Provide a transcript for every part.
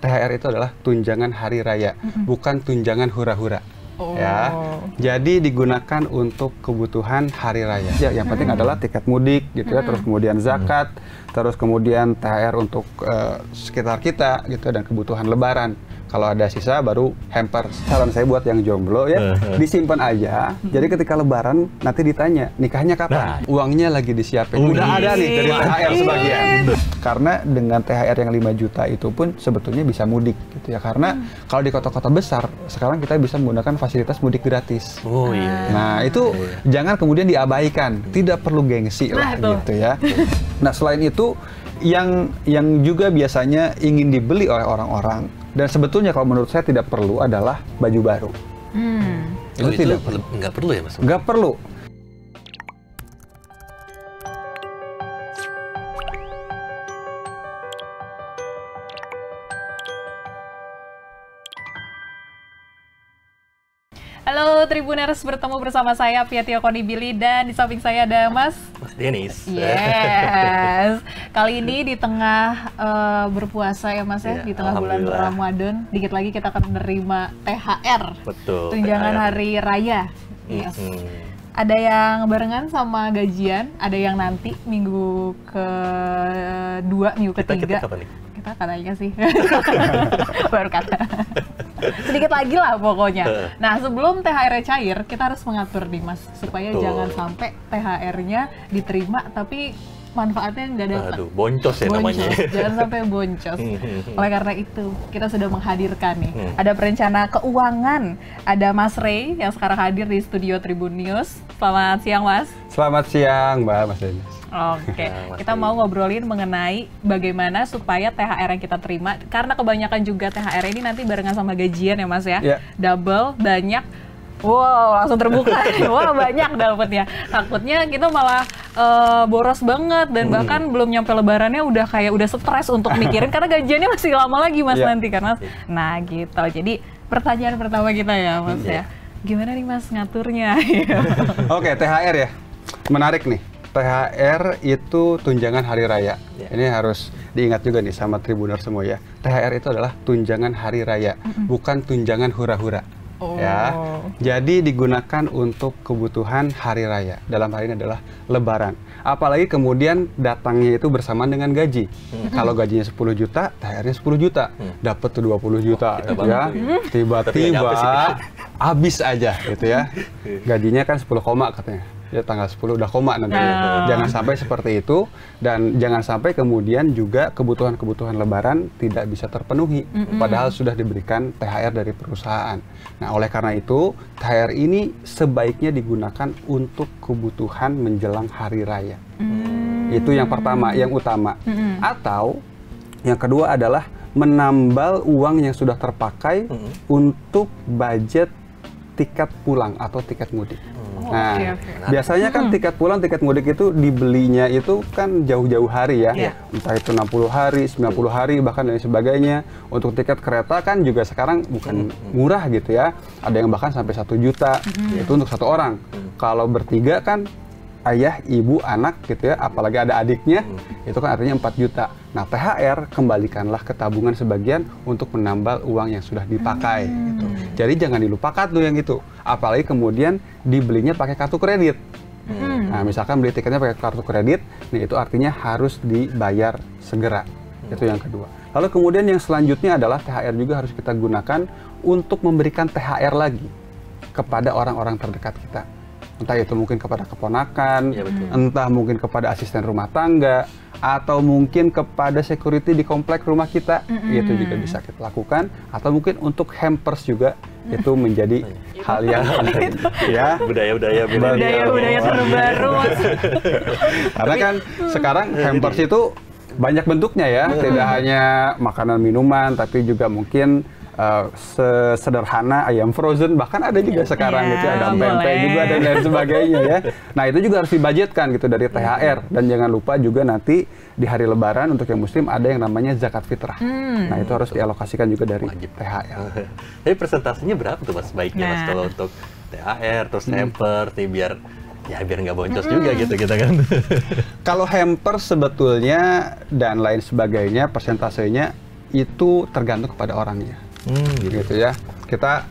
THR itu adalah tunjangan hari raya, bukan tunjangan hura-hura. Ya, jadi digunakan untuk kebutuhan hari raya. Ya, yang penting adalah tiket mudik, gitu ya, terus kemudian zakat, terus kemudian THR untuk sekitar kita, gitu, dan kebutuhan Lebaran. Kalau ada sisa baru hampers. Saran saya buat yang jomblo ya, disimpan aja. Jadi ketika Lebaran nanti ditanya, nikahnya kapan? Uangnya lagi disiapin. Udah ada nih dari THR sebagian. Karena dengan THR yang 5 juta itu pun sebetulnya bisa mudik gitu ya. Karena kalau di kota-kota besar sekarang kita bisa menggunakan fasilitas mudik gratis. Nah, itu jangan kemudian diabaikan. Tidak perlu gengsi lah gitu ya. Nah, selain itu yang juga biasanya ingin dibeli oleh orang-orang, dan sebetulnya kalau menurut saya tidak perlu, adalah baju baru. Itu tidak perlu. Nggak perlu ya, Mas? Nggak perlu. Halo Tribuners, bertemu bersama saya Piatio Konibili, dan di samping saya ada Mas Denis. Yes. Kali ini di tengah berpuasa ya Mas ya, di tengah bulan Ramadan, dikit lagi kita akan menerima THR. Betul. Tunjangan hari raya. Yes. Ada yang barengan sama gajian, ada yang nanti minggu kedua, minggu ketiga. Kita kapan nih? Kita katanya sih. Baru kata. Sedikit lagi lah pokoknya. Nah, sebelum THR cair, kita harus mengatur nih Mas, supaya jangan sampai THR-nya diterima tapi manfaatnya nggak dapat. Aduh, boncos ya namanya. Jangan sampai boncos. Oleh karena itu, kita sudah menghadirkan nih, ada perencana keuangan, ada Mas Ray yang sekarang hadir di studio Tribun News. Selamat siang Mas. Selamat siang Mbak, Mas Denis. Oke, kita mau ngobrolin mengenai bagaimana supaya THR yang kita terima, karena kebanyakan juga THR ini nanti barengan sama gajian ya Mas ya, double, banyak, wow langsung terbuka, wah banyak dapetnya. Takutnya kita malah boros banget, dan bahkan belum nyampe Lebarannya udah stres untuk mikirin, karena gajiannya masih lama lagi Mas nanti kan Mas. Nah gitu, jadi pertanyaan pertama kita ya Mas ya, gimana nih Mas ngaturnya? Oke, THR ya, menarik nih. THR itu tunjangan hari raya. Ini harus diingat juga nih sama Tribuner semua ya. THR itu adalah tunjangan hari raya, bukan tunjangan hura-hura. Ya. Jadi digunakan untuk kebutuhan hari raya. Dalam hal ini adalah Lebaran. Apalagi kemudian datangnya itu bersamaan dengan gaji. Kalau gajinya 10 juta, THR-nya 10 juta. Dapat tuh 20 juta gitu ya. Tiba-tiba habis aja gitu ya. Gajinya kan 10 koma katanya. Ya tanggal 10 udah koma nanti. Jangan sampai seperti itu, dan jangan sampai kemudian juga kebutuhan-kebutuhan Lebaran tidak bisa terpenuhi padahal sudah diberikan THR dari perusahaan. Nah, oleh karena itu THR ini sebaiknya digunakan untuk kebutuhan menjelang hari raya. Itu yang pertama, yang utama. Atau yang kedua adalah menambal uang yang sudah terpakai untuk budget tiket pulang atau tiket mudik. Nah, biasanya kan tiket pulang, tiket mudik itu dibelinya itu kan jauh-jauh hari ya. Entah itu 60 hari, 90 hari, bahkan dan sebagainya. Untuk tiket kereta kan juga sekarang bukan murah gitu ya. Ada yang bahkan sampai 1 juta, itu untuk satu orang. Kalau bertiga kan ayah, ibu, anak gitu ya, apalagi ada adiknya, itu kan artinya 4 juta. Nah, THR kembalikanlah ke tabungan sebagian untuk menambal uang yang sudah dipakai gitu. Jadi jangan dilupakan tuh yang itu. Apalagi kemudian dibelinya pakai kartu kredit. Nah, misalkan beli tiketnya pakai kartu kredit, nah itu artinya harus dibayar segera. Itu yang kedua. Lalu kemudian yang selanjutnya adalah THR juga harus kita gunakan untuk memberikan THR lagi kepada orang-orang terdekat kita. Entah itu mungkin kepada keponakan, entah mungkin kepada asisten rumah tangga, atau mungkin kepada security di komplek rumah kita, itu juga bisa kita lakukan. Atau mungkin untuk hampers juga, itu menjadi hal yang ya budaya terbaru. Karena kan sekarang hampers itu banyak bentuknya ya, tidak hanya makanan minuman, tapi juga mungkin sesederhana ayam frozen, bahkan ada juga sekarang gitu, ada pempek juga dan lain sebagainya ya. Nah, itu juga harus dibudgetkan gitu dari THR, dan jangan lupa juga nanti di hari Lebaran untuk yang muslim ada yang namanya zakat fitrah. Nah, itu harus dialokasikan juga dari THR. Tapi presentasinya berapa tuh Mas baiknya Mas kalau untuk THR terus hampers nih, biar nggak boncos juga gitu kita kan. Kalau hampers sebetulnya dan lain sebagainya persentasenya itu tergantung kepada orangnya. Gitu ya. Kita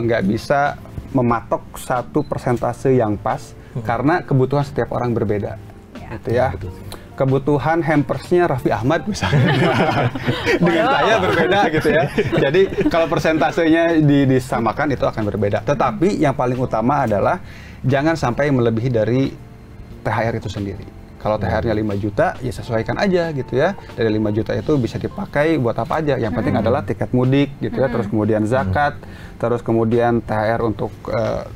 nggak bisa mematok satu persentase yang pas karena kebutuhan setiap orang berbeda. Gitu ya. Kebutuhan hampersnya Raffi Ahmad misalnya dengan saya berbeda gitu ya. Jadi kalau persentasenya disamakan itu akan berbeda. Tetapi yang paling utama adalah jangan sampai melebihi dari THR itu sendiri. Kalau THR-nya 5 juta, ya sesuaikan aja gitu ya. Dari 5 juta itu bisa dipakai buat apa aja. Yang penting adalah tiket mudik gitu ya, terus kemudian zakat, terus kemudian THR untuk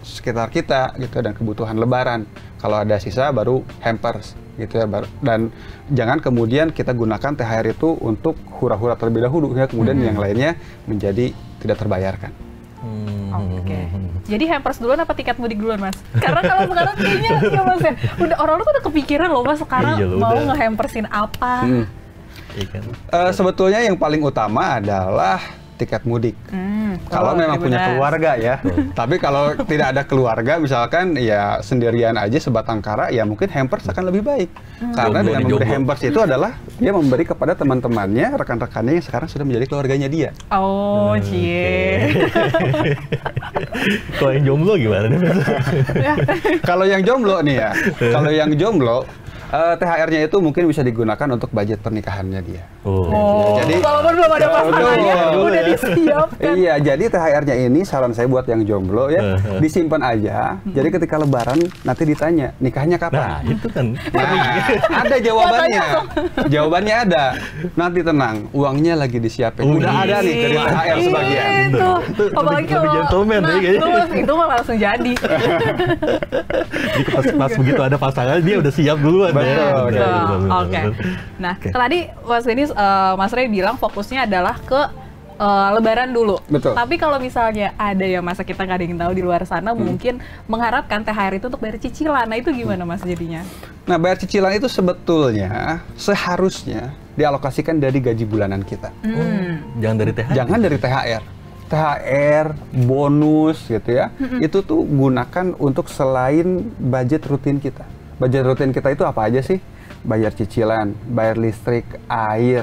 sekitar kita gitu dan kebutuhan lebaran. Kalau ada sisa baru hampers gitu ya. Dan jangan kemudian kita gunakan THR itu untuk hura-hura terlebih dahulu ya, kemudian yang lainnya menjadi tidak terbayarkan. Oke. Jadi hampers duluan apa tiket mudik duluan, Mas? Karena kalau sekarang kayaknya ya Mas ya, orang-orang tuh udah kepikiran loh Mas sekarang mau ngehampersin apa. Sebetulnya yang paling utama adalah tiket mudik. Kalau memang punya keluarga ya. Tapi kalau tidak ada keluarga, misalkan ya sendirian aja sebatang kara, ya mungkin hampers akan lebih baik. Karena dengan memberi hampers itu adalah dia memberi kepada teman-temannya, rekan-rekannya yang sekarang sudah menjadi keluarganya dia. Oh, cie. Kalau yang jomblo gimana nih? Kalau yang jomblo nih ya, kalau yang jomblo THR-nya itu mungkin bisa digunakan untuk budget pernikahannya dia. Jadi walaupun belum ada pasangannya udah disiapkan. Iya, jadi THR-nya ini saran saya buat yang jomblo ya, disimpan aja. Jadi ketika lebaran nanti ditanya, nikahnya kapan? Nah, itu kan. Ada jawabannya. Jawabannya ada. Nanti tenang, uangnya lagi disiapin. Udah ada nih dari THR sebagian. Apalagi kalau gentleman itu mah langsung jadi. Jadi pas begitu ada pasangan dia udah siap duluan. Oke. Nah, tadi Mas Denny, Mas Ray bilang fokusnya adalah ke lebaran dulu. Betul. Tapi kalau misalnya ada yang masa kita nggak ada yang tahu di luar sana mungkin mengharapkan THR itu untuk bayar cicilan. Nah, itu gimana Mas jadinya? Nah, bayar cicilan itu sebetulnya seharusnya dialokasikan dari gaji bulanan kita. Jangan dari THR. Jangan dari THR. THR, bonus gitu ya. Itu tuh gunakan untuk selain budget rutin kita. Budget rutin kita itu apa aja sih? Bayar cicilan, bayar listrik, air,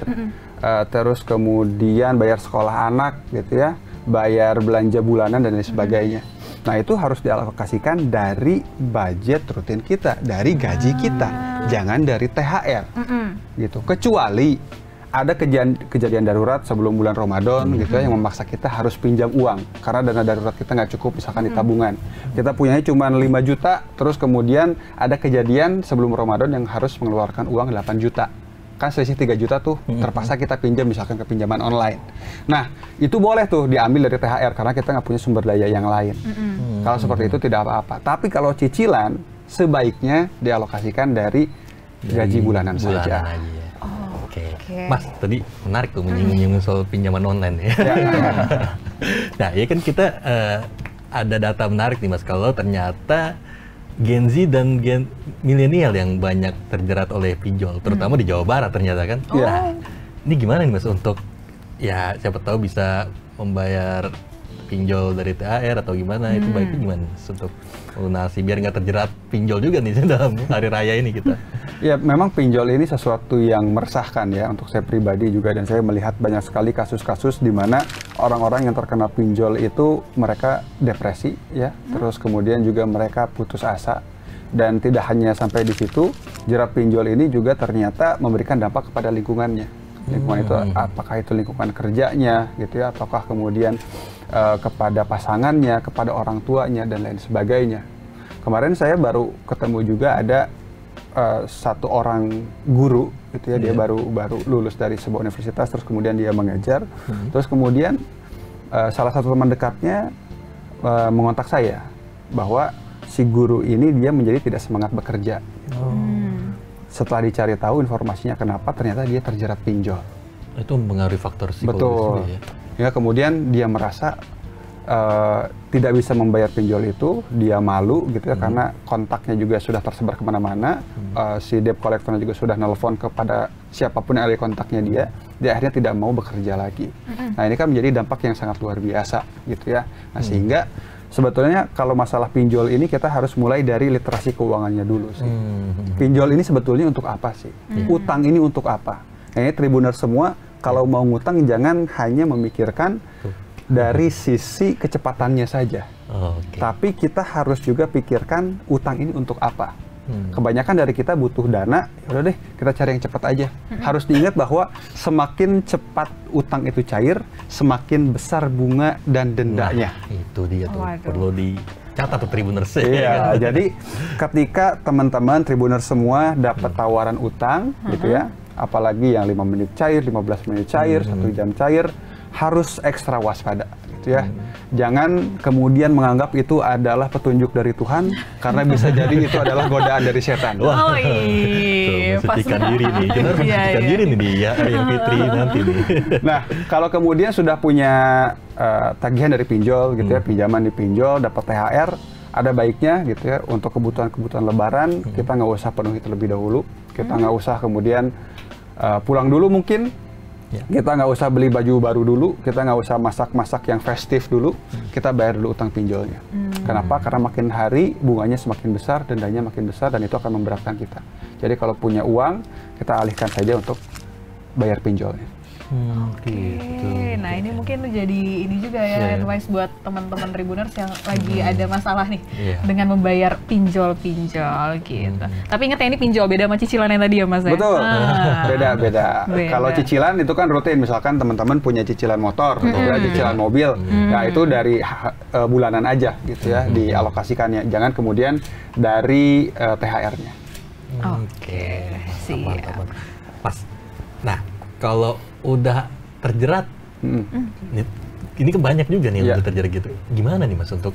terus kemudian bayar sekolah anak gitu ya, bayar belanja bulanan dan lain sebagainya. Nah, itu harus dialokasikan dari budget rutin kita, dari gaji kita, jangan dari THR. Gitu. Kecuali ada kejadian darurat sebelum bulan Ramadan gitu ya, yang memaksa kita harus pinjam uang karena dana darurat kita nggak cukup, misalkan di tabungan. Kita punyanya cuma 5 juta, terus kemudian ada kejadian sebelum Ramadan yang harus mengeluarkan uang 8 juta. Kan selisih 3 juta tuh, terpaksa kita pinjam misalkan ke pinjaman online. Nah, itu boleh tuh diambil dari THR karena kita nggak punya sumber daya yang lain. Kalau seperti itu tidak apa-apa. Tapi kalau cicilan, sebaiknya dialokasikan dari gaji bulanan saja. Oke. Mas, tadi menarik tuh menyinggung soal pinjaman online ya. Nah, ya kan kita ada data menarik nih Mas, kalau ternyata Gen Z dan Gen milenial yang banyak terjerat oleh pinjol, terutama di Jawa Barat ternyata kan. Nah, ini gimana nih Mas untuk ya siapa tahu bisa membayar pinjol dari THR atau gimana, itu baiknya gimana untuk melunasi biar nggak terjerat pinjol juga nih dalam hari raya ini kita. Ya, memang pinjol ini sesuatu yang meresahkan ya untuk saya pribadi juga, dan saya melihat banyak sekali kasus-kasus di mana orang-orang yang terkena pinjol itu mereka depresi ya, terus kemudian juga mereka putus asa, dan tidak hanya sampai di situ, jerat pinjol ini juga ternyata memberikan dampak kepada lingkungannya. Lingkungan itu apakah itu lingkungan kerjanya gitu ya, ataukah kemudian kepada pasangannya, kepada orang tuanya dan lain sebagainya. Kemarin saya baru ketemu juga ada satu orang guru gitu ya, dia baru lulus dari sebuah universitas, terus kemudian dia mengajar, terus kemudian salah satu teman dekatnya mengontak saya bahwa si guru ini dia menjadi tidak semangat bekerja. Setelah dicari tahu informasinya kenapa, ternyata dia terjerat pinjol. Itu mempengaruhi faktor psikologis. Betul. Ya, kemudian dia merasa tidak bisa membayar pinjol itu, dia malu gitu ya, karena kontaknya juga sudah tersebar kemana-mana, si debt collector juga sudah nelpon kepada siapapun yang ada kontaknya dia akhirnya tidak mau bekerja lagi. Nah, ini kan menjadi dampak yang sangat luar biasa gitu ya. Nah, sehingga sebetulnya kalau masalah pinjol ini kita harus mulai dari literasi keuangannya dulu sih. Pinjol ini sebetulnya untuk apa sih? Utang ini untuk apa? Ini Tribuners semua kalau mau ngutang jangan hanya memikirkan dari sisi kecepatannya saja. Tapi kita harus juga pikirkan utang ini untuk apa. Kebanyakan dari kita butuh dana, udah deh kita cari yang cepat aja. Harus diingat bahwa semakin cepat utang itu cair, semakin besar bunga dan dendanya. Nah, itu dia tuh, perlu dicatat tuh Tribuners. Iya, jadi ketika teman-teman Tribuners semua dapat tawaran utang, gitu ya, apalagi yang 5 menit cair, 15 menit cair, 1 jam cair, harus ekstra waspada. Gitu ya. Jangan kemudian menganggap itu adalah petunjuk dari Tuhan, karena bisa jadi itu adalah godaan dari setan. Wah, mensucikan diri nih. Kita harus mensucikan diri nih dia, yang Fitri nanti nih. Nah, kalau kemudian sudah punya tagihan dari pinjol, gitu ya, pinjaman di pinjol, dapat THR, ada baiknya gitu ya, untuk kebutuhan-kebutuhan Lebaran, kita nggak usah penuhi terlebih dahulu. Kita nggak usah kemudian pulang dulu mungkin. Kita nggak usah beli baju baru dulu, kita nggak usah masak-masak yang festif dulu, kita bayar dulu utang pinjolnya. Kenapa? Karena makin hari bunganya semakin besar, dendanya makin besar, dan itu akan memberatkan kita. Jadi kalau punya uang, kita alihkan saja untuk bayar pinjolnya. Nah ini mungkin jadi ini juga ya, advice buat teman-teman Tribuners yang lagi ada masalah nih dengan membayar pinjol-pinjol gitu. Tapi ingat ya, ini pinjol beda sama cicilan yang tadi ya Mas. Betul, beda. Kalau cicilan itu kan rutin, misalkan teman-teman punya cicilan motor, cicilan mobil, nah itu dari bulanan aja gitu ya, dialokasikannya. Jangan kemudian dari THR-nya. Oke, siap. Pas. Nah, kalau udah terjerat, ini kan banyak juga nih yang udah terjerat gitu. Gimana nih Mas untuk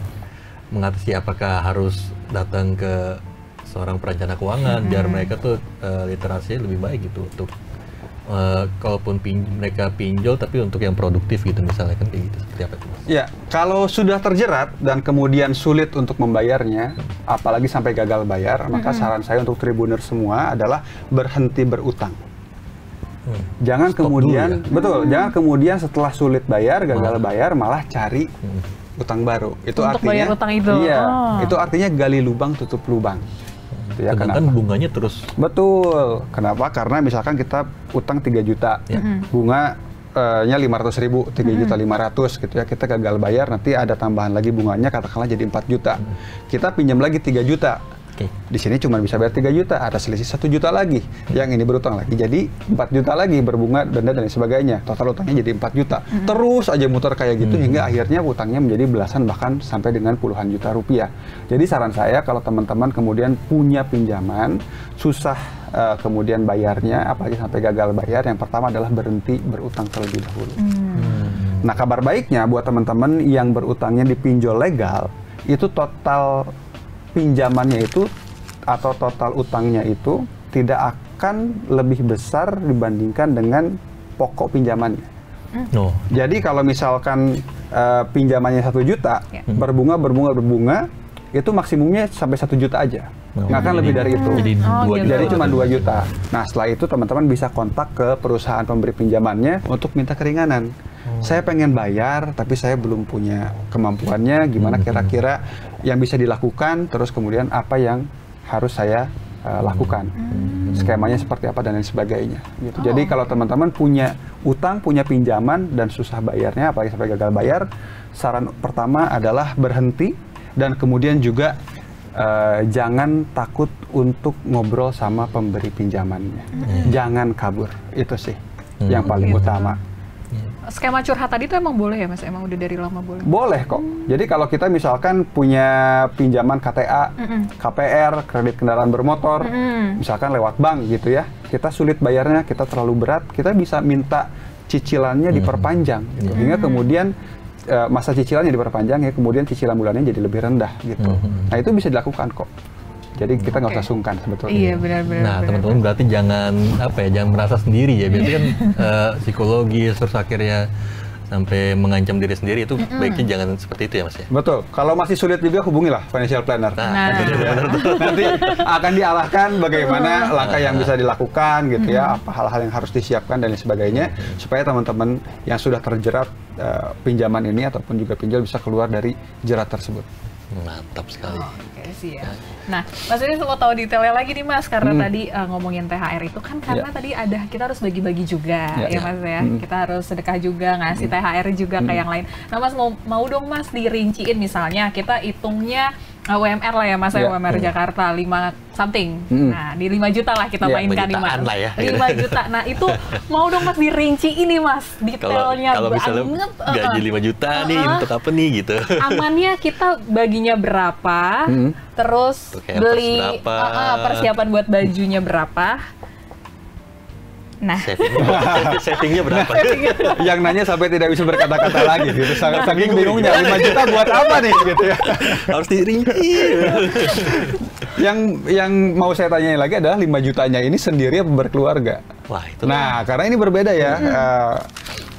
mengatasi, apakah harus datang ke seorang perencana keuangan biar mereka tuh literasinya lebih baik gitu untuk kalaupun mereka pinjol tapi untuk yang produktif gitu misalnya, kan kayak gitu, seperti apa itu Mas? Ya, kalau sudah terjerat dan kemudian sulit untuk membayarnya, apalagi sampai gagal bayar, maka saran saya untuk Tribuners semua adalah berhenti berutang. Jangan Stop kemudian, dulu ya? jangan kemudian setelah sulit bayar, gagal bayar, malah cari utang baru. Itu untuk artinya, bayar utang itu. Iya, itu artinya gali lubang tutup lubang. Gitu ya, sedangkan bunganya terus. Betul. Kenapa? Karena misalkan kita utang 3 juta, bunga nya 500.000, 3.500.000 gitu ya. Kita gagal bayar, nanti ada tambahan lagi bunganya, katakanlah jadi 4 juta. Kita pinjam lagi 3 juta. Di sini cuma bisa bayar 3 juta, ada selisih 1 juta lagi. Yang ini berutang lagi, jadi 4 juta lagi, berbunga, denda, dan sebagainya. Total utangnya jadi 4 juta. Terus aja muter kayak gitu, hingga akhirnya utangnya menjadi belasan, bahkan sampai dengan puluhan juta rupiah. Jadi saran saya, kalau teman-teman kemudian punya pinjaman, susah kemudian bayarnya, apalagi sampai gagal bayar, yang pertama adalah berhenti berutang terlebih dahulu. Nah, kabar baiknya buat teman-teman yang berutangnya di pinjol legal, itu total pinjamannya itu atau total utangnya itu tidak akan lebih besar dibandingkan dengan pokok pinjamannya. Jadi kalau misalkan pinjamannya 1 juta, berbunga, itu maksimumnya sampai 1 juta aja. Nggak akan lebih dari itu. Jadi cuma 2 juta. Nah, setelah itu teman-teman bisa kontak ke perusahaan pemberi pinjamannya untuk minta keringanan. Saya pengen bayar, tapi saya belum punya kemampuannya. Gimana kira-kira yang bisa dilakukan? Terus kemudian apa yang harus saya lakukan? Skemanya seperti apa dan lain sebagainya. Gitu. Jadi kalau teman-teman punya utang, punya pinjaman dan susah bayarnya, apalagi sampai gagal bayar, saran pertama adalah berhenti, dan kemudian juga jangan takut untuk ngobrol sama pemberi pinjamannya. Jangan kabur. Itu sih yang paling utama. Skema curhat tadi itu emang boleh ya Mas? Emang udah dari lama boleh? Boleh kok. Jadi kalau kita misalkan punya pinjaman KTA, KPR, kredit kendaraan bermotor, misalkan lewat bank gitu ya, kita sulit bayarnya, kita terlalu berat, kita bisa minta cicilannya diperpanjang, gitu. Hingga kemudian masa cicilannya diperpanjang, ya kemudian cicilan bulannya jadi lebih rendah gitu. Nah, itu bisa dilakukan kok. Jadi kita nggak usah sungkan sebetulnya. Iya, benar-benar. Nah, teman-teman berarti jangan jangan merasa sendiri ya. Biasanya kan psikologis, terus akhirnya sampai mengancam diri sendiri, itu baiknya jangan seperti itu ya Mas ya. Betul. Kalau masih sulit juga hubungilah financial planner. Nanti akan diarahkan bagaimana langkah yang bisa dilakukan gitu ya, apa hal-hal yang harus disiapkan dan lain sebagainya, supaya teman-teman yang sudah terjerat pinjaman ini ataupun juga pinjol bisa keluar dari jerat tersebut. Mantap sekali. Oke sih ya. Nah, Mas ini mau tahu detailnya lagi nih Mas, karena tadi ngomongin THR itu kan karena tadi ada kita harus bagi-bagi juga ya Mas ya. Kita harus sedekah juga, ngasih THR juga ke yang lain. Nah Mas mau dong Mas dirinciin misalnya kita hitungnya UMR lah ya Mas, UMR Jakarta 5 something. Nah, di 5 juta lah kita mainkan nih Mas. Lah ya. 5 juta. Nah, itu mau dong Mas dirinci ini Mas, detailnya kalau misalnya gaji 5 juta nih untuk apa nih gitu. Amannya kita baginya berapa? Terus beli persiapan buat bajunya berapa? Nah, savingnya berapa? Yang nanya sampai tidak bisa berkata-kata lagi gitu. Saking bingungnya 5 juta buat apa nih gitu ya. Harus dirinci. Yang mau saya tanyain lagi adalah 5 jutanya ini sendiri apa berkeluarga? Wah, itu. Nah, karena ini berbeda ya.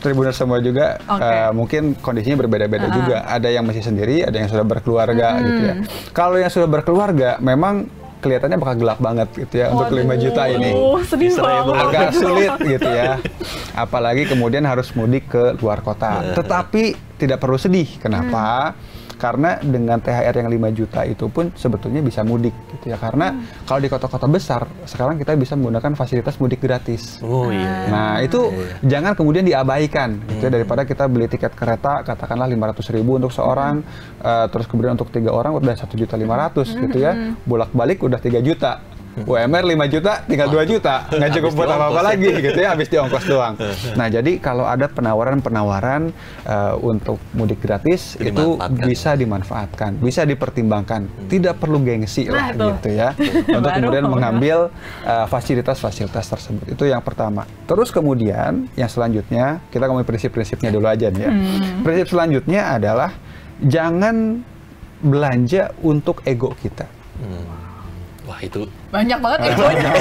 Tribuners semua juga mungkin kondisinya berbeda-beda juga. Ada yang masih sendiri, ada yang sudah berkeluarga gitu ya. Kalau yang sudah berkeluarga memang kelihatannya bakal gelap banget gitu ya. Untuk 5 juta ini. Sedih banget. Agak sulit gitu ya. Apalagi kemudian harus mudik ke luar kota. Tetapi tidak perlu sedih. Kenapa? Karena dengan THR yang 5 juta itu pun sebetulnya bisa mudik gitu ya. Karena kalau di kota-kota besar sekarang kita bisa menggunakan fasilitas mudik gratis. Oh iya. Nah, itu jangan kemudian diabaikan gitu ya, daripada kita beli tiket kereta katakanlah 500.000 untuk seorang, terus kemudian untuk 3 orang udah 1.500.000 gitu ya. Bolak-balik udah 3 juta. UMR 5 juta, tinggal 2 juta. Nggak cukup buat apa-apa lagi gitu ya, habis di ongkos doang. Nah, jadi kalau ada penawaran-penawaran untuk mudik gratis, itu bisa dimanfaatkan, bisa dipertimbangkan. Tidak perlu gengsi lah gitu ya, untuk kemudian mengambil fasilitas-fasilitas tersebut. Itu yang pertama. Terus kemudian, yang selanjutnya, kita ngomongin prinsip-prinsipnya dulu aja nih ya. Prinsip selanjutnya adalah, jangan belanja untuk ego kita. Wah, itu banyak banget egonya.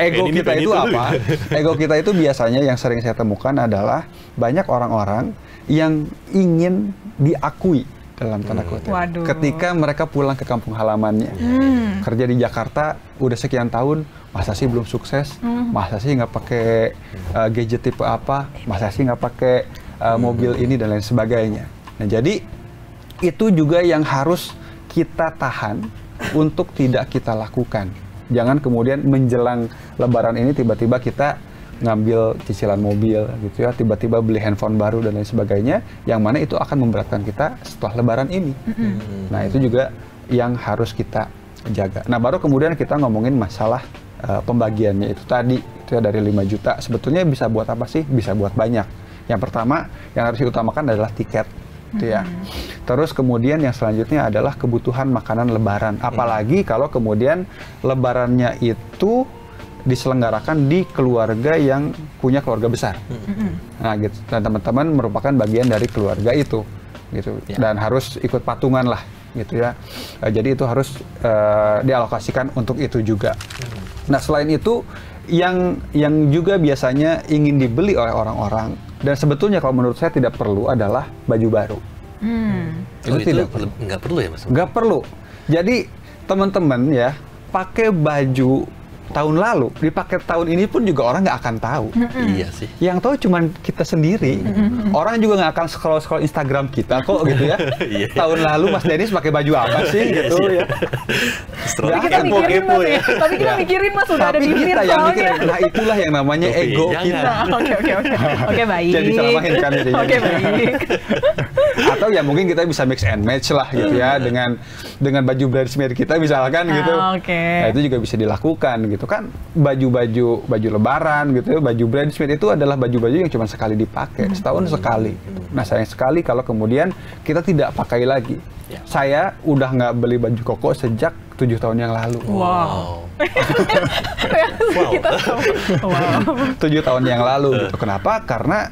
Ego kita itu apa? Ego kita itu biasanya yang sering saya temukan adalah banyak orang-orang yang ingin diakui dalam tanda kutip. Ketika mereka pulang ke kampung halamannya, kerja di Jakarta udah sekian tahun, masa sih belum sukses? Masa sih nggak pakai gadget tipe apa? Masa sih nggak pakai mobil ini dan lain sebagainya? Nah, jadi itu juga yang harus kita tahan untuk tidak kita lakukan. Jangan kemudian menjelang Lebaran ini tiba-tiba kita ngambil cicilan mobil gitu ya, tiba-tiba beli handphone baru dan lain sebagainya, yang mana itu akan memberatkan kita setelah Lebaran ini. Nah, itu juga yang harus kita jaga. Nah, baru kemudian kita ngomongin masalah pembagiannya itu tadi, itu ya dari 5 juta. Sebetulnya bisa buat apa sih? Bisa buat banyak. Yang pertama, yang harus diutamakan adalah tiket. Gitu ya. Terus kemudian yang selanjutnya adalah kebutuhan makanan Lebaran. Apalagi kalau kemudian Lebarannya itu diselenggarakan di keluarga yang punya keluarga besar. Nah, gitu. Dan teman-teman merupakan bagian dari keluarga itu, gitu. Dan harus ikut patungan lah, gitu ya. Jadi itu harus dialokasikan untuk itu juga. Nah, selain itu yang juga biasanya ingin dibeli oleh orang-orang, dan sebetulnya kalau menurut saya tidak perlu, adalah baju baru. Itu nggak perlu ya Mas? Nggak perlu. Jadi teman-teman ya, pakai baju tahun lalu, dipakai tahun ini pun juga orang nggak akan tahu. Iya sih. Yang tahu cuma kita sendiri. Orang juga nggak akan scroll Instagram kita kok gitu ya. Tahun lalu Mas Dennis pakai baju apa sih gitu ya. Tapi kita mikirin Mas ya. Tapi kita mikirin Mas udah ada di kita yang mikirin. Nah, itulah yang namanya ego kita. Oke, baik. Jadi disamahin kan jadinya. Oke, baik. Atau ya mungkin kita bisa mix and match lah gitu ya, dengan baju bridesmaid kita misalkan gitu. Nah, itu juga bisa dilakukan gitu kan. Baju Lebaran gitu ya, baju bridesmaid itu adalah baju-baju yang cuma sekali dipakai, setahun sekali. Nah, sayang sekali kalau kemudian kita tidak pakai lagi. Saya udah nggak beli baju koko sejak 7 tahun yang lalu. Wow. 7 tahun yang lalu gitu. Kenapa? Karena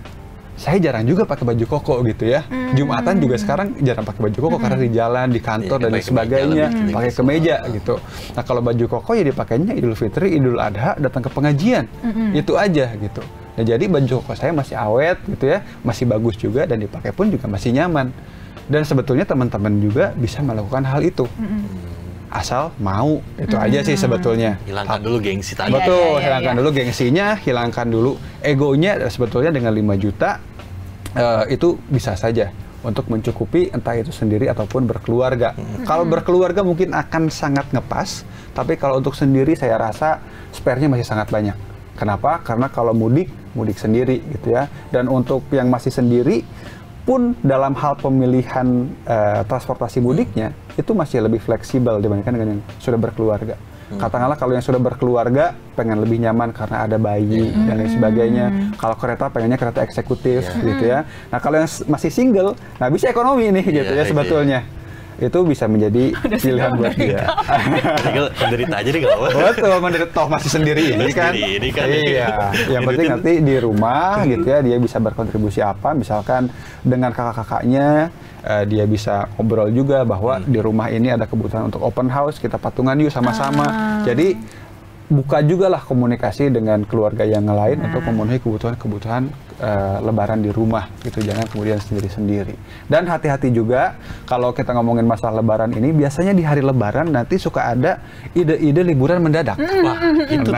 saya jarang juga pakai baju koko gitu ya. Jumatan juga sekarang jarang pakai baju koko karena di jalan, di kantor dan lain sebagainya pakai kemeja gitu. Nah, kalau baju koko ya dipakainya Idul Fitri, Idul Adha, datang ke pengajian. Itu aja gitu. Nah, jadi baju koko saya masih awet gitu ya, masih bagus juga, dan dipakai pun juga masih nyaman. Dan sebetulnya teman-teman juga bisa melakukan hal itu. Asal mau, itu aja sih sebetulnya. Hilangkan dulu gengsi tadi. Betul, hilangkan dulu gengsinya, hilangkan dulu egonya. Sebetulnya dengan 5 juta itu bisa saja untuk mencukupi entah itu sendiri ataupun berkeluarga. Kalau berkeluarga mungkin akan sangat ngepas, tapi kalau untuk sendiri saya rasa spare-nya masih sangat banyak. Kenapa? Karena kalau mudik sendiri gitu ya. Dan untuk yang masih sendiri pun dalam hal pemilihan transportasi mudiknya itu masih lebih fleksibel dibandingkan dengan yang sudah berkeluarga. Katakanlah kalau yang sudah berkeluarga pengen lebih nyaman karena ada bayi dan lain sebagainya. Kalau kereta pengennya kereta eksekutif gitu ya. Nah kalau yang masih single, nah bisa ekonomi nih gitu ya sebetulnya. Itu bisa menjadi pilihan buat dia. Menderita aja deh nggak apa-apa. Betul, menderita toh masih sendiri ini kan. Iya, yang penting nanti di rumah gitu ya dia bisa berkontribusi apa, misalkan dengan kakak-kakaknya dia bisa ngobrol juga bahwa di rumah ini ada kebutuhan untuk open house, kita patungan yuk sama-sama. Jadi buka juga lah komunikasi dengan keluarga yang lain untuk memenuhi kebutuhan lebaran di rumah gitu, jangan kemudian sendiri-sendiri. Dan hati-hati juga kalau kita ngomongin masalah lebaran ini, biasanya di hari lebaran nanti suka ada ide-ide liburan mendadak. Wah, itu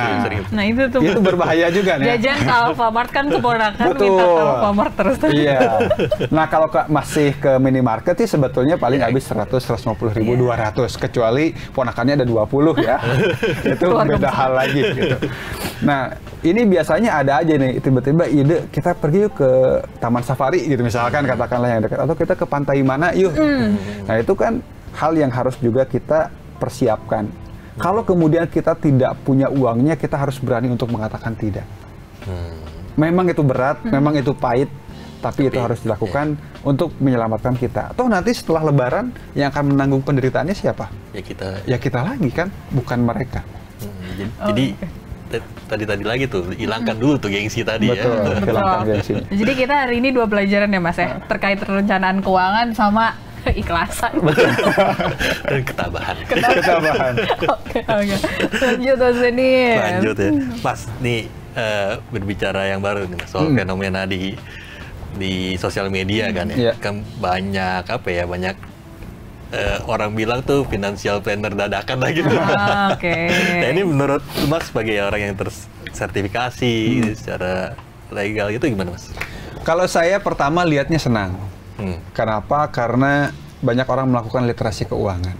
nah itu tuh itu berbahaya juga nih. Jajan ke Alfamart kan keponakan minta ke Alfamart terus. Iya. Nah kalau masih ke minimarket sih sebetulnya paling habis 100-150 ribu, 200, kecuali ponakannya ada 20 ya. Itu beda hal lagi gitu. Nah ini biasanya ada aja nih tiba-tiba ide kita pergi yuk ke taman safari gitu misalkan, katakanlah yang dekat, atau kita ke pantai mana yuk. Nah itu kan hal yang harus juga kita persiapkan. Kalau kemudian kita tidak punya uangnya, kita harus berani untuk mengatakan tidak. Memang itu berat, memang itu pahit, tapi itu harus dilakukan untuk menyelamatkan kita. Atau nanti setelah lebaran yang akan menanggung penderitaannya siapa? Ya kita lagi kan, bukan mereka. Jadi tadi lagi tuh hilangkan dulu tuh gengsi tadi. Betul, hilangkan gengsi. Jadi kita hari ini 2 pelajaran ya Mas ya, terkait perencanaan keuangan sama keikhlasan. Dan ketabahan. Oke. Lanjut Mas Denny. Lanjut ya. Mas, nih berbicara yang baru nih Mas, soal fenomena di sosial media kan ya. Kan banyak banyak orang bilang tuh financial planner dadakan lah gitu. Nah ini menurut Mas sebagai orang yang tersertifikasi secara legal gitu gimana Mas? Kalau saya pertama lihatnya senang. Kenapa? Karena banyak orang melakukan literasi keuangan.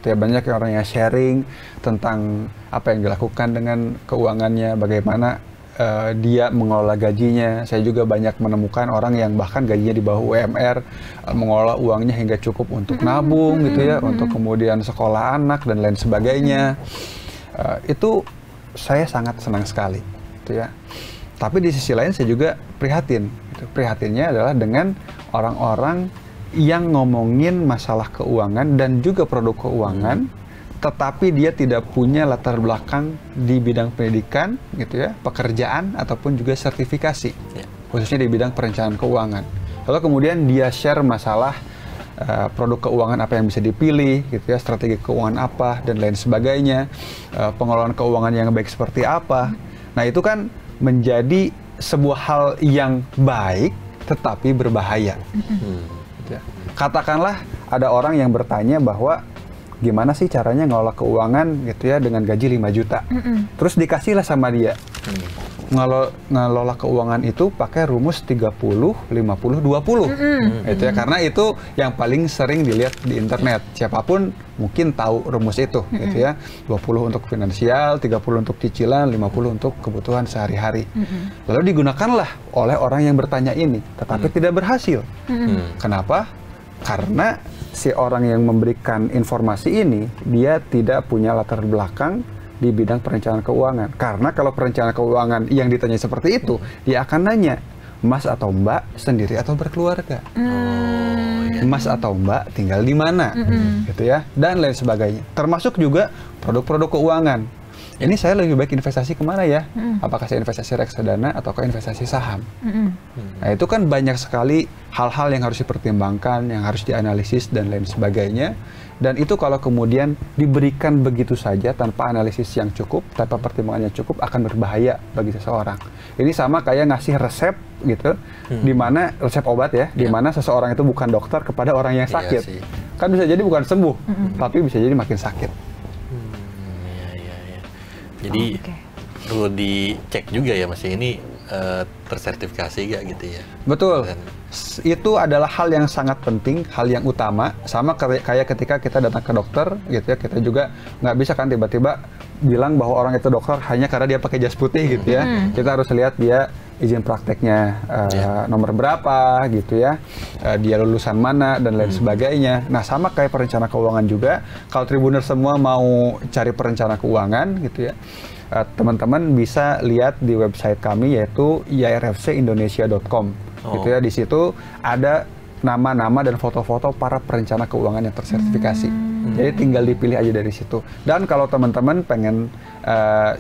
Banyak orang yang sharing tentang apa yang dilakukan dengan keuangannya, bagaimana dia mengelola gajinya. Saya juga banyak menemukan orang yang bahkan gajinya di bawah UMR mengelola uangnya hingga cukup untuk nabung gitu ya, untuk kemudian sekolah anak dan lain sebagainya. Itu saya sangat senang sekali gitu ya. Tapi di sisi lain saya juga prihatin gitu. Prihatinnya adalah dengan orang-orang yang ngomongin masalah keuangan dan juga produk keuangan tetapi dia tidak punya latar belakang di bidang pendidikan gitu ya, pekerjaan ataupun juga sertifikasi, khususnya di bidang perencanaan keuangan. Lalu kemudian dia share masalah produk keuangan apa yang bisa dipilih gitu ya, strategi keuangan apa dan lain sebagainya, pengelolaan keuangan yang baik seperti apa. Nah itu kan menjadi sebuah hal yang baik tetapi berbahaya. Gitu ya. Katakanlah ada orang yang bertanya bahwa gimana sih caranya ngelola keuangan gitu ya dengan gaji 5 juta. Terus dikasihlah sama dia. Ngelola keuangan itu pakai rumus 30 50 20. Gitu ya, karena itu yang paling sering dilihat di internet. Siapapun mungkin tahu rumus itu gitu ya. 20 untuk finansial, 30 untuk cicilan, 50 untuk kebutuhan sehari-hari. Lalu digunakanlah oleh orang yang bertanya ini, tetapi tidak berhasil. Kenapa? Karena si orang yang memberikan informasi ini, dia tidak punya latar belakang di bidang perencanaan keuangan. Karena kalau perencanaan keuangan yang ditanya seperti itu, dia akan nanya, Mas atau Mbak sendiri atau berkeluarga? Mas atau Mbak tinggal di mana? Gitu ya, dan lain sebagainya. Termasuk juga produk-produk keuangan. Ini saya lebih baik investasi kemana ya? Apakah saya investasi reksadana ataukah investasi saham? Nah itu kan banyak sekali hal-hal yang harus dipertimbangkan, yang harus dianalisis dan lain sebagainya. Dan itu kalau kemudian diberikan begitu saja tanpa analisis yang cukup, tanpa pertimbangan yang cukup, akan berbahaya bagi seseorang. Ini sama kayak ngasih resep gitu, di mana resep obat ya, di mana seseorang itu bukan dokter kepada orang yang sakit. Kan bisa jadi bukan sembuh, tapi bisa jadi makin sakit. Jadi perlu dicek juga ya Mas, ini tersertifikasi nggak gitu ya? Betul. Itu adalah hal yang sangat penting, hal yang utama. Sama kayak ketika kita datang ke dokter gitu ya, kita juga nggak bisa kan tiba-tiba bilang bahwa orang itu dokter hanya karena dia pakai jas putih gitu ya. Kita harus lihat dia izin prakteknya nomor berapa gitu ya, dia lulusan mana dan lain sebagainya. Nah sama kayak perencana keuangan juga, kalau Tribuner semua mau cari perencana keuangan gitu ya, teman-teman bisa lihat di website kami yaitu irfcindonesia.com gitu ya. Di situ ada nama-nama dan foto-foto para perencana keuangan yang tersertifikasi. Jadi tinggal dipilih aja dari situ. Dan kalau teman-teman pengen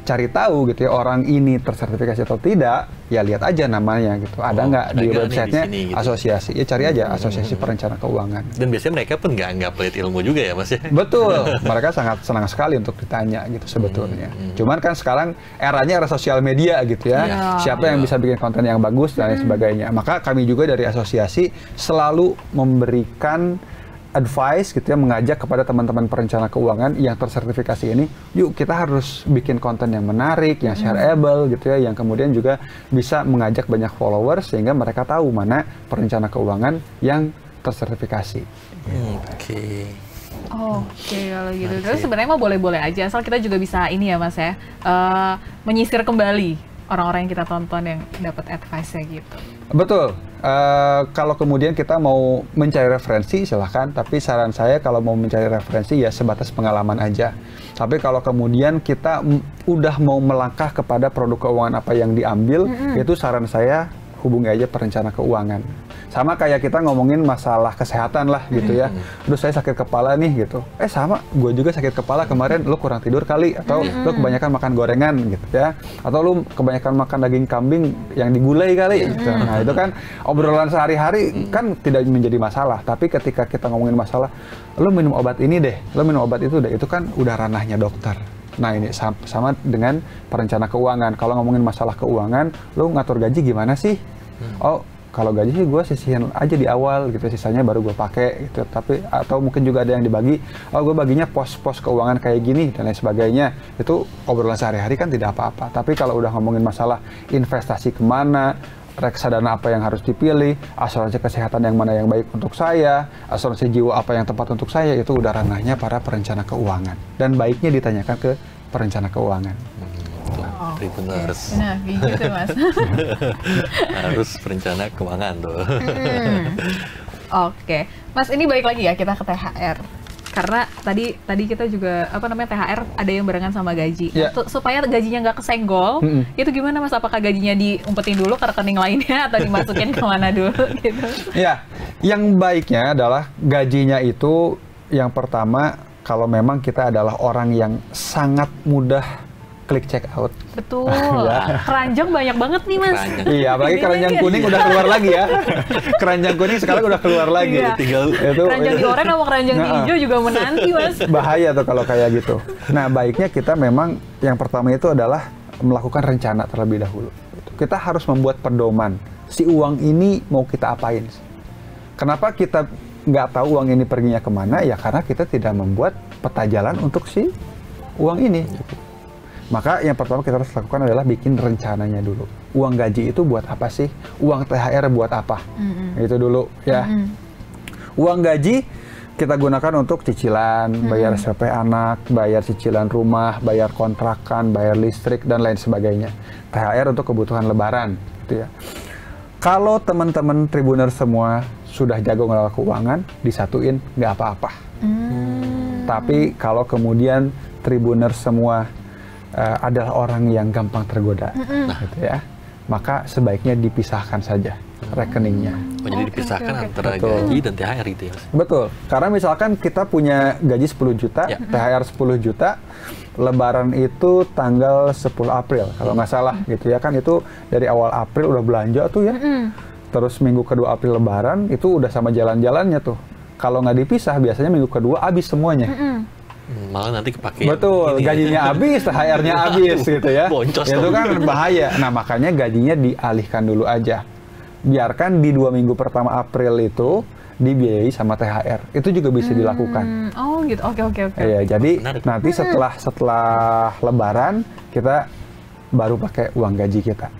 cari tahu gitu ya orang ini tersertifikasi atau tidak, ya lihat aja namanya gitu. Ada nggak di websitenya gitu. Asosiasi? Ya cari aja Asosiasi Perencana Keuangan. Dan biasanya mereka pun nggak pelit ilmu juga ya Mas ya? Betul. Mereka sangat senang sekali untuk ditanya gitu sebetulnya. Cuman kan sekarang eranya era sosial media gitu ya. Siapa yang bisa bikin konten yang bagus dan lain sebagainya. Maka kami juga dari asosiasi selalu memberikan advice gitu ya, mengajak kepada teman-teman perencana keuangan yang tersertifikasi ini, yuk kita harus bikin konten yang menarik, yang shareable gitu ya, yang kemudian juga bisa mengajak banyak followers sehingga mereka tahu mana perencana keuangan yang tersertifikasi. Oke, kalau gitu. Terus sebenarnya mah boleh-boleh aja, asal kita juga bisa ini ya Mas ya, menyisir kembali orang-orang yang kita tonton yang dapat advice-nya gitu. Betul. Kalau kemudian kita mau mencari referensi silahkan, tapi saran saya kalau mau mencari referensi ya sebatas pengalaman aja. Tapi kalau kemudian kita udah mau melangkah kepada produk keuangan apa yang diambil, itu saran saya hubungi aja perencana keuangan. Sama kayak kita ngomongin masalah kesehatan lah gitu ya. Terus saya sakit kepala nih gitu. Sama, gue juga sakit kepala kemarin, lo kurang tidur kali, atau lo kebanyakan makan gorengan gitu ya. Atau lo kebanyakan makan daging kambing yang digulai kali gitu. Nah itu kan obrolan sehari-hari kan tidak menjadi masalah. Tapi ketika kita ngomongin masalah, lo minum obat ini deh, lo minum obat itu deh, itu kan udah ranahnya dokter. Nah ini sama dengan perencana keuangan. Kalau ngomongin masalah keuangan, lo ngatur gaji gimana sih? Kalau gaji sih gue sisihin aja di awal gitu, sisanya baru gue pakai gitu. Tapi atau mungkin juga ada yang dibagi, gue baginya pos-pos keuangan kayak gini dan lain sebagainya. Itu obrolan sehari-hari kan tidak apa-apa. Tapi kalau udah ngomongin masalah investasi kemana, reksadana apa yang harus dipilih, asuransi kesehatan yang mana yang baik untuk saya, asuransi jiwa apa yang tepat untuk saya, itu udah ranahnya para perencana keuangan. Dan baiknya ditanyakan ke perencana keuangan. Tribuners. Nah, gitu Mas. Harus perencana keuangan tuh. Oke, Mas ini balik lagi ya kita ke THR. Karena tadi kita juga THR ada yang barengan sama gaji. Nah, supaya gajinya nggak kesenggol, itu gimana Mas? Apakah gajinya diumpetin dulu ke rekening lainnya atau dimasukin kemana dulu gitu? Ya, yang baiknya adalah gajinya itu yang pertama kalau memang kita adalah orang yang sangat mudah klik check out. Betul. Keranjang banyak banget nih Mas. Iya, apalagi keranjang kuning udah keluar lagi ya. Keranjang kuning sekarang udah keluar lagi. Tinggal keranjang di oranye sama keranjang di hijau juga menanti Mas. Bahaya tuh kalau kayak gitu. Nah, baiknya kita memang yang pertama itu adalah melakukan rencana terlebih dahulu. Kita harus membuat pedoman. Si uang ini mau kita apain? Kenapa kita nggak tahu uang ini perginya kemana? Ya karena kita tidak membuat peta jalan untuk si uang ini. Maka yang pertama kita harus lakukan adalah bikin rencananya dulu. Uang gaji itu buat apa sih? Uang THR buat apa? Itu dulu ya. Uang gaji kita gunakan untuk cicilan, bayar SPP anak, bayar cicilan rumah, bayar kontrakan, bayar listrik, dan lain sebagainya. THR untuk kebutuhan lebaran gitu ya. Kalau teman-teman Tribuner semua sudah jago ngelola keuangan, disatuin nggak apa-apa. Tapi kalau kemudian Tribuner semua adalah orang yang gampang tergoda, gitu ya, maka sebaiknya dipisahkan saja rekeningnya. Jadi dipisahkan antara gaji dan THR gitu ya? Betul, karena misalkan kita punya gaji 10 juta, THR 10 juta, Lebaran itu tanggal 10 April, kalau nggak salah gitu ya, kan itu dari awal April udah belanja tuh ya, terus minggu kedua April Lebaran, itu udah sama jalan-jalannya tuh. Kalau nggak dipisah, biasanya minggu kedua habis semuanya. Malah nanti kepake. Betul, gajinya habis, THR-nya habis gitu ya. Boncos itu kan bahaya. Nah, makanya gajinya dialihkan dulu aja. Biarkan di 2 minggu pertama April itu dibiayai sama THR. Itu juga bisa dilakukan. Oh gitu, oke. Iya, jadi nanti setelah Lebaran kita baru pakai uang gaji kita.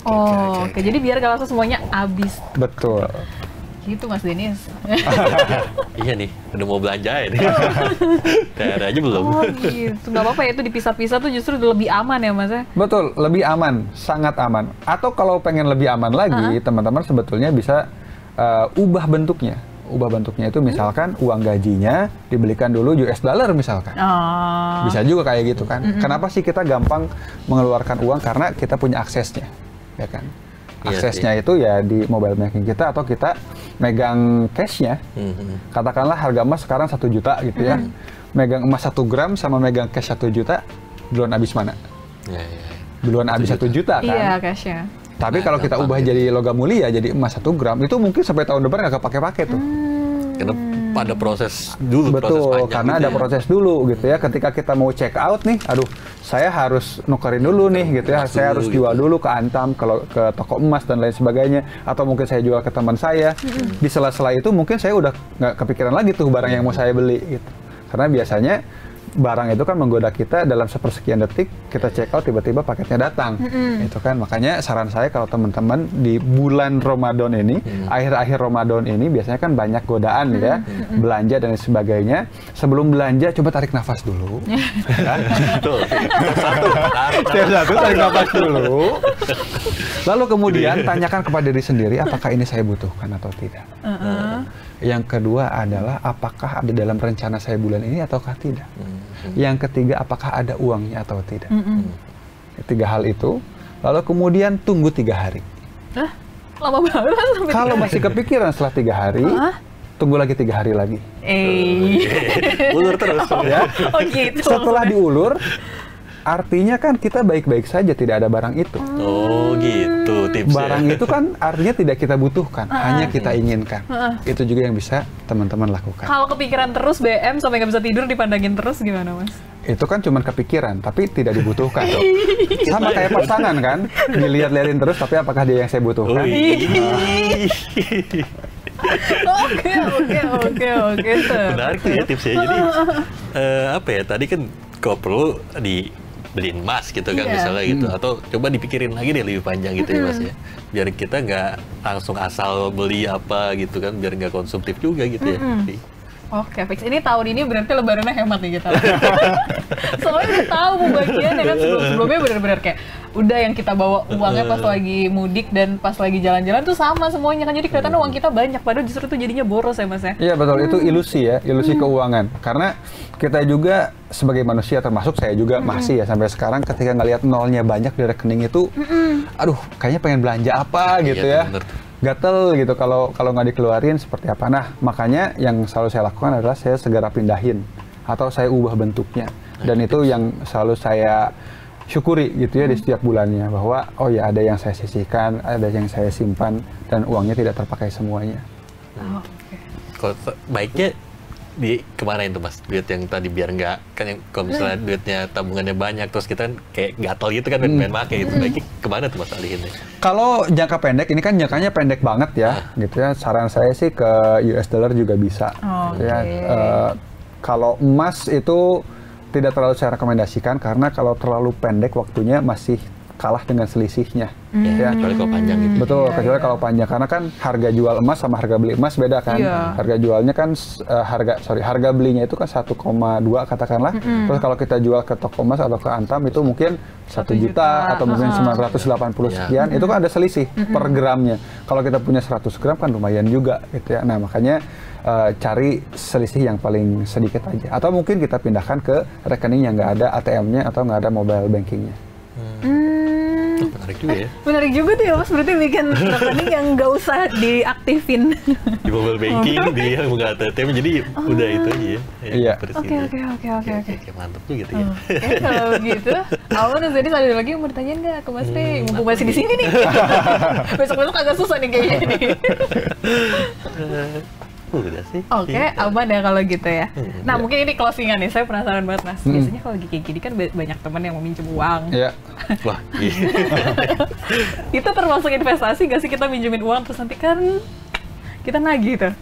Oke. Jadi biar gak langsung semuanya habis. Betul. Gitu Mas Denis. Iya nih, udah mau belanja ya nih. THR aja belum. Oh gitu, nggak apa-apa ya, itu dipisah-pisah tuh justru lebih aman ya Mas ya? Betul, lebih aman, sangat aman. Atau kalau pengen lebih aman lagi, teman-teman sebetulnya bisa ubah bentuknya. Ubah bentuknya itu misalkan uang gajinya dibelikan dulu US dollar misalkan. Bisa juga kayak gitu kan. Kenapa sih kita gampang mengeluarkan uang? Karena kita punya aksesnya, ya kan? Aksesnya itu ya di mobile banking kita atau kita megang cashnya. Katakanlah harga emas sekarang 1 juta gitu ya. Megang emas 1 gram sama megang cash 1 juta, duluan habis mana? Duluan habis 1 juta kan? Iya, cashnya. Tapi kalau kita ubah jadi logam mulia, jadi emas 1 gram, itu mungkin sampai tahun depan nggak kepake-pake tuh. Karena pada proses dulu, betul, proses karena gitu ada proses dulu gitu ya. Ketika kita mau check out nih, aduh, saya harus nukerin dulu nih gitu ya. Saya harus jual dulu ke Antam, kalau ke toko emas dan lain sebagainya. Atau mungkin saya jual ke teman saya. Di sela-sela itu mungkin saya udah nggak kepikiran lagi tuh barang yang mau saya beli gitu. Karena biasanya barang itu kan menggoda kita dalam sepersekian detik, kita check out tiba-tiba paketnya datang. Itu kan makanya saran saya kalau teman-teman di bulan Ramadan ini, akhir-akhir Ramadan ini biasanya kan banyak godaan ya, belanja dan sebagainya. Sebelum belanja coba tarik nafas dulu. Betul. Satu tarik nafas dulu. Lalu kemudian tanyakan kepada diri sendiri apakah ini saya butuhkan atau tidak. Yang kedua adalah apakah ada dalam rencana saya bulan ini ataukah tidak. Yang ketiga apakah ada uangnya atau tidak. 3 hal itu. Lalu kemudian tunggu 3 hari. Lama banget sampai Kalau masih kepikiran setelah 3 hari, tunggu lagi 3 hari lagi. Ulur terus Ya. Oh gitu. Setelah diulur, artinya kan kita baik-baik saja, tidak ada barang itu. Oh gitu tipsnya. Barang itu kan artinya tidak kita butuhkan, hanya kita inginkan. Itu juga yang bisa teman-teman lakukan. Kalau kepikiran terus BM sampai nggak bisa tidur dipandangin terus gimana Mas? Itu kan cuma kepikiran, tapi tidak dibutuhkan. Sama kayak pasangan kan, dilihat-liatin terus, tapi apakah dia yang saya butuhkan? Oke. Menarik tuh ya tipsnya. Jadi apa ya, tadi kan kalau perlu dibeliin emas gitu kan misalnya gitu, atau coba dipikirin lagi deh lebih panjang gitu ya Mas ya, biar kita nggak langsung asal beli apa gitu kan, biar nggak konsumtif juga gitu ya. Oke, fix. Ini tahun ini berarti lebarannya hemat nih kita. Soalnya udah tahu pembagiannya kan, sebelumnya benar-benar kayak udah yang kita bawa uangnya pas lagi mudik dan pas lagi jalan-jalan tuh sama semuanya kan, jadi kelihatan uang kita banyak padahal justru tuh jadinya boros ya Mas ya. Iya betul, itu ilusi ya, ilusi keuangan. Karena kita juga sebagai manusia, termasuk saya juga masih ya sampai sekarang, ketika ngelihat nolnya banyak di rekening itu, aduh kayaknya pengen belanja apa gitu ya. Gatel gitu kalau nggak dikeluarin seperti apa. Nah makanya yang selalu saya lakukan adalah saya segera pindahin atau saya ubah bentuknya, dan itu yang selalu saya syukuri gitu ya di setiap bulannya, bahwa oh ya ada yang saya sisihkan, ada yang saya simpan, dan uangnya tidak terpakai semuanya. Kalau baiknya kemanain tuh Mas duit yang tadi, biar nggak kan yang kalau misalnya duitnya tabungannya banyak terus kita kan kayak gatel gitu kan main pakai gitu, baiknya kemana tuh Mas alihinnya? Kalau jangka pendek ini kan jangkanya pendek banget ya gitu ya, saran saya sih ke US dollar juga bisa. Ya, kalau emas itu tidak terlalu saya rekomendasikan, karena kalau terlalu pendek waktunya masih kalah dengan selisihnya. Ya, kecuali kalau panjang gitu. Betul, kecuali kalau panjang, karena kan harga jual emas sama harga beli emas beda kan. Harga jualnya kan harga belinya itu kan 1,2 katakanlah. Terus kalau kita jual ke toko emas atau ke Antam itu mungkin 1 juta atau mungkin 980 sekian, itu kan ada selisih per gramnya. Kalau kita punya 100 gram kan lumayan juga gitu ya. Nah, makanya cari selisih yang paling sedikit aja. Atau mungkin kita pindahkan ke rekening yang nggak ada ATM-nya atau nggak ada mobile banking-nya. Menarik juga ya. Menarik juga tuh ya Mas, berarti bikin rekening yang nggak usah diaktifin. Di mobile banking dia nggak ATM, jadi udah itu aja ya. Iya. Oke, mantep tuh gitu ya. Oke, kalau gitu, Awan dan Zedis ada lagi yang mau ditanyain nggak ke Mas Ri? Mumpung masih di sini nih. Besok-besok agak susah nih kayaknya nih. Udah sih. Oke, aman ya kalau gitu ya. Nah, mungkin ini closingan nih, saya penasaran banget Mas. Biasanya kalau kayak gini kan banyak teman yang mau minjem uang. Iya. Wah, iya. Itu termasuk investasi nggak sih, kita minjemin uang terus nanti kan kita nagih tuh?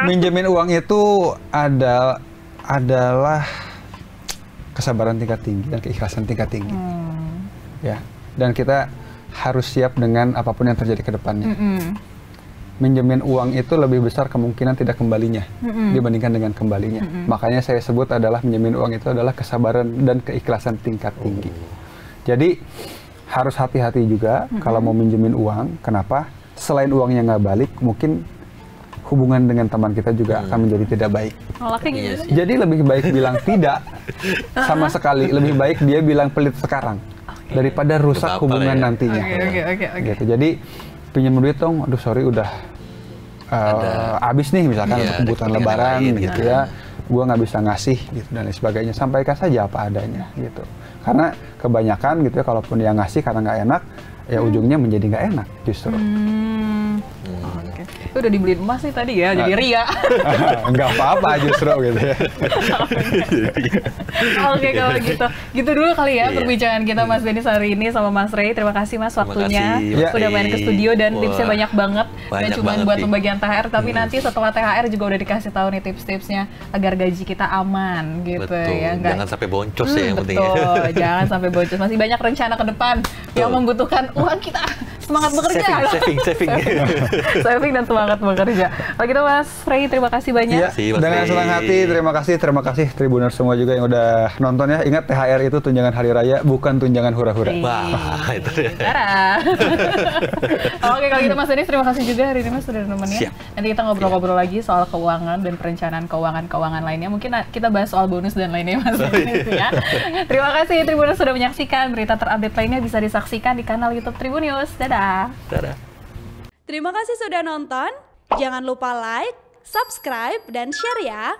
Minjemin uang itu adalah kesabaran tingkat tinggi dan keikhlasan tingkat tinggi. Ya, dan kita harus siap dengan apapun yang terjadi ke depannya. Minjemin uang itu lebih besar kemungkinan tidak kembalinya dibandingkan dengan kembalinya. Makanya saya sebut adalah minjemin uang itu adalah kesabaran dan keikhlasan tingkat tinggi. Jadi harus hati-hati juga kalau mau minjemin uang. Kenapa? Selain uangnya nggak balik, mungkin hubungan dengan teman kita juga akan menjadi tidak baik. Jadi lebih baik bilang tidak sama sekali. Lebih baik dia bilang pelit sekarang daripada rusak hubungan nantinya. Gitu. Jadi pinjam duit dong, aduh sorry udah habis nih misalkan untuk kebutuhan lebaran gitu ya. Gua nggak bisa ngasih gitu dan lain sebagainya. Sampaikan saja apa adanya gitu. Karena kebanyakan gitu ya, kalaupun dia ngasih karena nggak enak, ya ujungnya menjadi nggak enak justru. Itu udah dibeliin emas nih tadi ya, jadi ria. Nggak apa-apa justru gitu ya. Oke, kalau gitu. Gitu dulu kali ya perbincangan kita Mas Dennis hari ini sama Mas Ray. Terima kasih Mas waktunya. Udah main ke studio dan tipsnya banyak banget. Dan cuma buat pembagian THR, tapi nanti setelah THR juga udah dikasih tahu nih tips-tipsnya agar gaji kita aman gitu. Ya. Jangan sampai boncos ya yang penting. Betul, jangan sampai boncos. Masih banyak rencana ke depan yang membutuhkan uang kita. Semangat bekerja. Saving dan semangat bekerja. Kalau gitu Mas Ray, terima kasih banyak. Dengan senang hati, terima kasih Tribuners semua juga yang udah nonton ya. Ingat THR itu tunjangan hari raya, bukan tunjangan hura-hura. Wah, itu dia. Oke, kalau gitu Mas Dennis, terima kasih juga hari ini Mas sudah nemenin. Nanti kita ngobrol-ngobrol lagi soal keuangan dan perencanaan keuangan lainnya. Mungkin kita bahas soal bonus dan lainnya Mas Dennis ya. Terima kasih Tribuners sudah menyaksikan. Berita terupdate lainnya bisa disaksikan di kanal YouTube Tribun News. Dadah. Terima kasih sudah nonton. Jangan lupa like, subscribe, dan share ya.